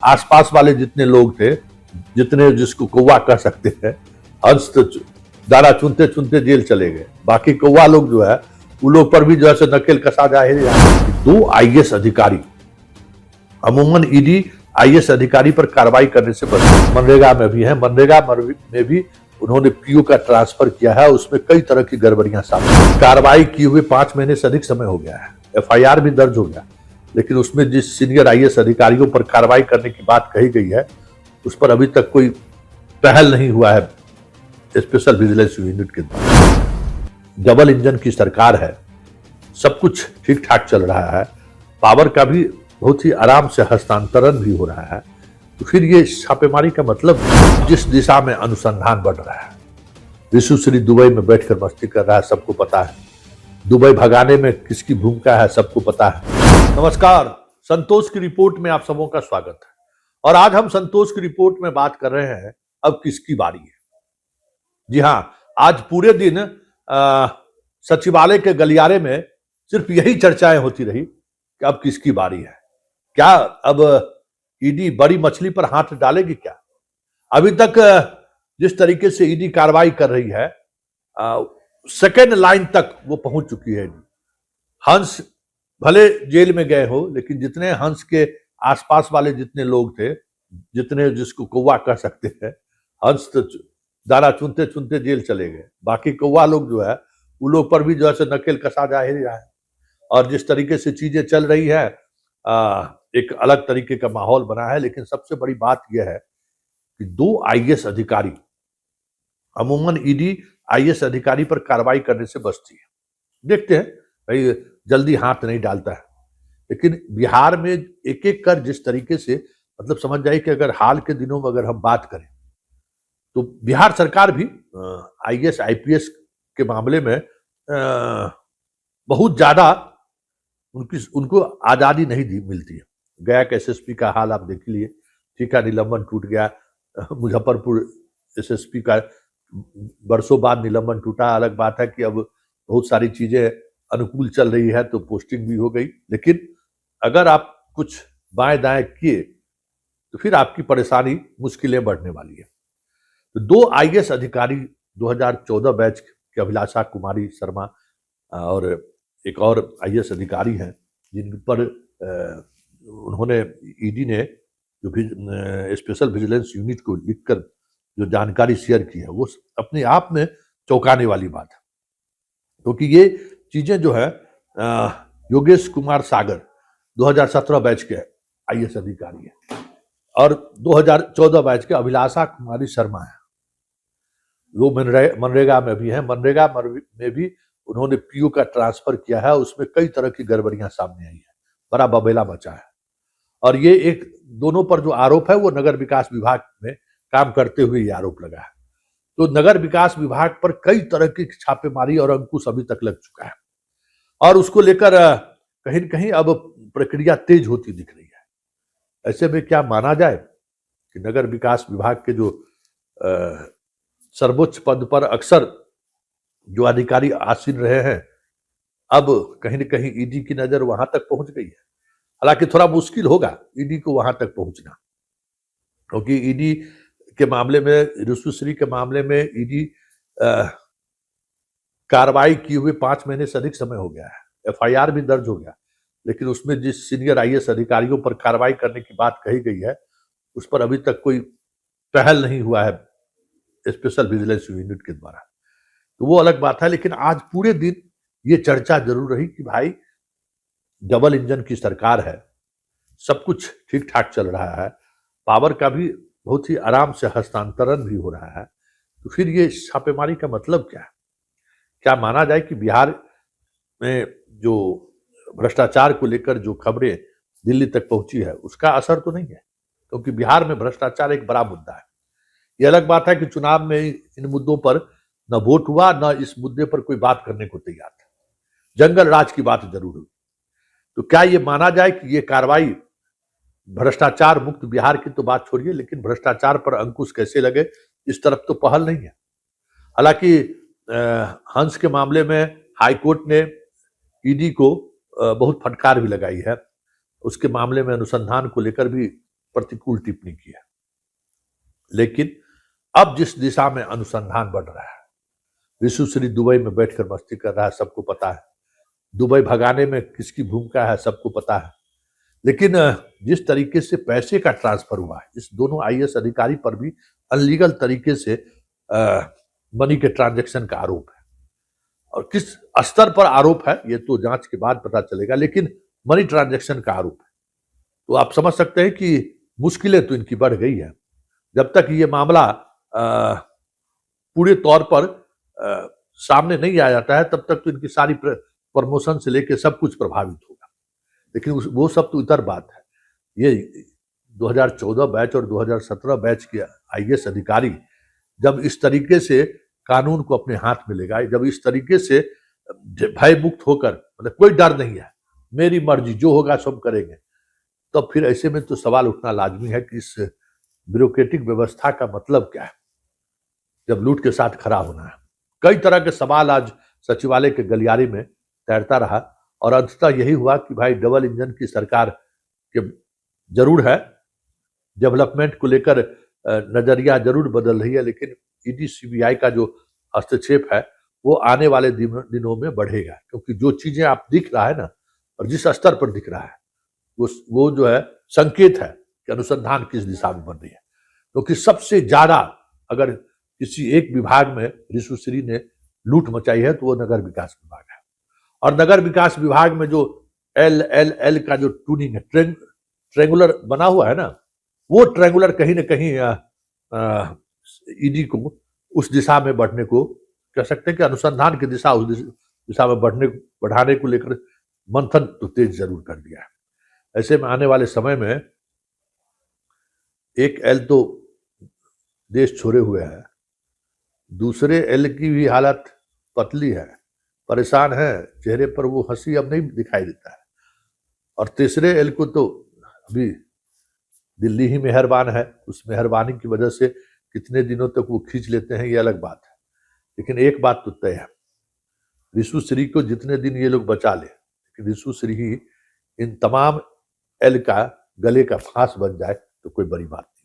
आसपास वाले जितने लोग थे, जितने जिसको कौवा कह सकते हैं, हंस तो दाना चुनते चुनते जेल चले गए। बाकी कौवा लोग जो है उन लोग पर भी जो है नकेल कसा जाए। दो आईएएस अधिकारी, अमूमन ईडी आईएएस अधिकारी पर कार्रवाई करने से बचे। मनरेगा में भी है, मनरेगा में भी उन्होंने पीओ का ट्रांसफर किया है, उसमें कई तरह की गड़बड़ियां सामने। कार्रवाई किए हुए 5 महीने से अधिक समय हो गया है, एफआईआर भी दर्ज हो गया, लेकिन उसमें जिस सीनियर आईएएस अधिकारियों पर कार्रवाई करने की बात कही गई है उस पर अभी तक कोई पहल नहीं हुआ है स्पेशल विजिलेंस यूनिट के द्वारा। डबल इंजन की सरकार है, सब कुछ ठीक ठाक चल रहा है, पावर का भी बहुत ही आराम से हस्तांतरण भी हो रहा है, तो फिर ये छापेमारी का मतलब जिस दिशा में अनुसंधान बढ़ रहा है। विश्वश्री दुबई में बैठकर मस्ती कर रहा है, सबको पता है। दुबई भगाने में किसकी भूमिका है सबको पता है। नमस्कार, संतोष की रिपोर्ट में आप सबों का स्वागत है। और आज हम संतोष की रिपोर्ट में बात कर रहे हैं अब किसकी बारी है। जी हां, आज पूरे दिन सचिवालय के गलियारे में सिर्फ यही चर्चाएं होती रही कि अब किसकी बारी है। क्या अब ईडी बड़ी मछली पर हाथ डालेगी क्या? अभी तक जिस तरीके से ईडी कार्रवाई कर रही है, सेकेंड लाइन तक वो पहुंच चुकी है। हंस भले जेल में गए हो, लेकिन जितने हंस के आसपास वाले जितने लोग थे, जितने जिसको कौवा कह सकते हैं, हंस तो दाना चुनते चुनते जेल चले गए। बाकी कौवा लोग जो है उन लोग पर भी जो है नकेल कसा जा ही रहा है। और जिस तरीके से चीजें चल रही है, एक अलग तरीके का माहौल बना है। लेकिन सबसे बड़ी बात यह है कि 2 आईएएस अधिकारी, अमूमन ईडी आईएएस अधिकारी पर कार्रवाई करने से बचती है। देखते हैं भाई, जल्दी हाथ नहीं डालता है, लेकिन बिहार में एक एक कर जिस तरीके से, मतलब समझ जाइए कि अगर हाल के दिनों में अगर हम बात करें तो बिहार सरकार भी आईएएस आईपीएस के मामले में बहुत ज्यादा उनको आजादी नहीं मिलती है। गया के एसएसपी का हाल आप देख लिए, ठीक है, निलंबन टूट गया। मुजफ्फरपुर एसएसपी का बरसों बाद निलंबन टूटा। अलग बात है कि अब बहुत सारी चीजें अनुकूल चल रही है तो पोस्टिंग भी हो गई, लेकिन अगर आप कुछ बाएं दाएं किए तो फिर आपकी परेशानी, मुश्किलें बढ़ने वाली है। तो 2 आईएएस अधिकारी 2014 बैच के अभिलाषा कुमारी शर्मा और एक और आईएएस अधिकारी हैं, जिन पर उन्होंने ईडी ने जो भी स्पेशल विजिलेंस यूनिट को लिखकर जो जानकारी शेयर की है, वो अपने आप में चौंकाने वाली बात है। क्योंकि ये चीजें जो है, योगेश कुमार सागर 2017 बैच के आईएएस अधिकारी है और 2014 बैच के अभिलाषा कुमारी शर्मा है, वो मनरेगा में भी है। मनरेगा में भी उन्होंने पीओ का ट्रांसफर किया है, उसमें कई तरह की गड़बड़ियां सामने आई है, बड़ा बबेला मचा है। और ये एक दोनों पर जो आरोप है वो नगर विकास विभाग में काम करते हुए ये आरोप लगा है। तो नगर विकास विभाग पर कई तरह की छापेमारी और अंकुश अभी तक लग चुका है और उसको लेकर कहीं न कहीं अब प्रक्रिया तेज होती दिख रही है। ऐसे में क्या माना जाए कि नगर विकास विभाग के जो सर्वोच्च पद पर अक्सर जो अधिकारी आसीन रहे हैं, अब कहीं न कहीं ईडी की नजर वहां तक पहुंच गई है। हालांकि थोड़ा मुश्किल होगा ईडी को वहां तक पहुंचना, क्योंकि ईडी के मामले में, विश्वश्री के मामले में ईडी कार्रवाई किए हुए 5 महीने से अधिक समय हो गया है, एफआईआर भी दर्ज हो गया, लेकिन उसमें जिस सीनियर आईएएस अधिकारियों पर कार्रवाई करने की बात कही गई है उस पर अभी तक कोई पहल नहीं हुआ है स्पेशल विजिलेंस यूनिट के द्वारा। तो वो अलग बात है। लेकिन आज पूरे दिन ये चर्चा जरूर रही कि भाई डबल इंजन की सरकार है, सब कुछ ठीक ठाक चल रहा है, पावर का भी बहुत ही आराम से हस्तांतरण भी हो रहा है, तो फिर ये छापेमारी का मतलब क्या है? क्या माना जाए कि बिहार में जो भ्रष्टाचार को लेकर जो खबरें दिल्ली तक पहुंची है उसका असर तो नहीं है, क्योंकि बिहार में भ्रष्टाचार एक बड़ा मुद्दा है। ये अलग बात है कि चुनाव में इन मुद्दों पर न वोट हुआ, न इस मुद्दे पर कोई बात करने को तैयार था। जंगल राज की बात जरूर हुई। तो क्या ये माना जाए कि ये कार्रवाई भ्रष्टाचार मुक्त बिहार की तो बात छोड़िए, लेकिन भ्रष्टाचार पर अंकुश कैसे लगे इस तरफ तो पहल नहीं है। हालांकि हंस के मामले में हाईकोर्ट ने ईडी को बहुत फटकार भी लगाई है, उसके मामले में अनुसंधान को लेकर भी प्रतिकूल टिप्पणी की है। लेकिन अब जिस दिशा में अनुसंधान बढ़ रहा है, ऋषु श्री दुबई में बैठकर मस्ती कर रहा है, सबको पता है। दुबई भगाने में किसकी भूमिका है, सबको पता है। लेकिन जिस तरीके से पैसे का ट्रांसफर हुआ है, इस दोनों आईएएस अधिकारी पर भी अनलीगल तरीके से मनी के ट्रांजैक्शन का आरोप है। और किस स्तर पर आरोप है ये तो जांच के बाद पता चलेगा, लेकिन मनी ट्रांजैक्शन का आरोप है। तो आप समझ सकते हैं कि मुश्किलें तो इनकी बढ़ गई है। जब तक ये मामला पूरे तौर पर सामने नहीं आ जाता है, तब तक तो इनकी सारी प्रमोशन से लेकर सब कुछ प्रभावित होगा। लेकिन वो सब तो इतर बात है। ये 2014 बैच और 2017 बैच के आईएएस अधिकारी जब इस तरीके से कानून को अपने हाथ में लेगा, जब इस तरीके से भय मुक्त होकर, मतलब कोई डर नहीं है, मेरी मर्जी जो होगा सब करेंगे, तो फिर ऐसे में तो सवाल उठना लाजमी है कि इस ब्यूरोक्रेटिक व्यवस्था का मतलब क्या है जब लूट के साथ खड़ा होना है। कई तरह के सवाल आज सचिवालय के गलियारे में तैरता रहा और अंततः यही हुआ कि भाई डबल इंजन की सरकार के जरूर है, डेवलपमेंट को लेकर नजरिया जरूर बदल रही है, लेकिन ईडी सीबीआई का जो हस्तक्षेप है वो आने वाले दिनों में बढ़ेगा। क्योंकि जो चीजें आप दिख रहा है ना, और जिस स्तर पर दिख रहा है, वो जो है संकेत है कि अनुसंधान किस दिशा में बन रही है। क्योंकि सबसे ज्यादा अगर किसी एक विभाग में ऋषु श्री ने लूट मचाई है तो वो नगर विकास विभाग है। और नगर विकास विभाग में जो एल का जो टूनिंग है, ट्रेंगुलर बना हुआ है ना, वो ट्रेंगुलर कहीं ना कहीं ईडी को उस दिशा में बढ़ने को कह सकते हैं कि अनुसंधान की दिशा उस दिशा में बढ़ाने को लेकर मंथन तो तेज जरूर कर दिया है। ऐसे में आने वाले समय में एक एल तो देश छोड़े हुए है, दूसरे एल की भी हालत पतली है, परेशान है, चेहरे पर वो हंसी अब नहीं दिखाई देता है। और तीसरे एल को तो अभी दिल्ली ही मेहरबान है, उस मेहरबानी की वजह से कितने दिनों तक वो खींच लेते हैं ये अलग बात है। लेकिन एक बात तो तय है, ऋषु श्री को जितने दिन ये लोग बचा ले, लेकिन ऋषु श्री ही इन तमाम एल का गले का फांस बन जाए तो कोई बड़ी बात नहीं।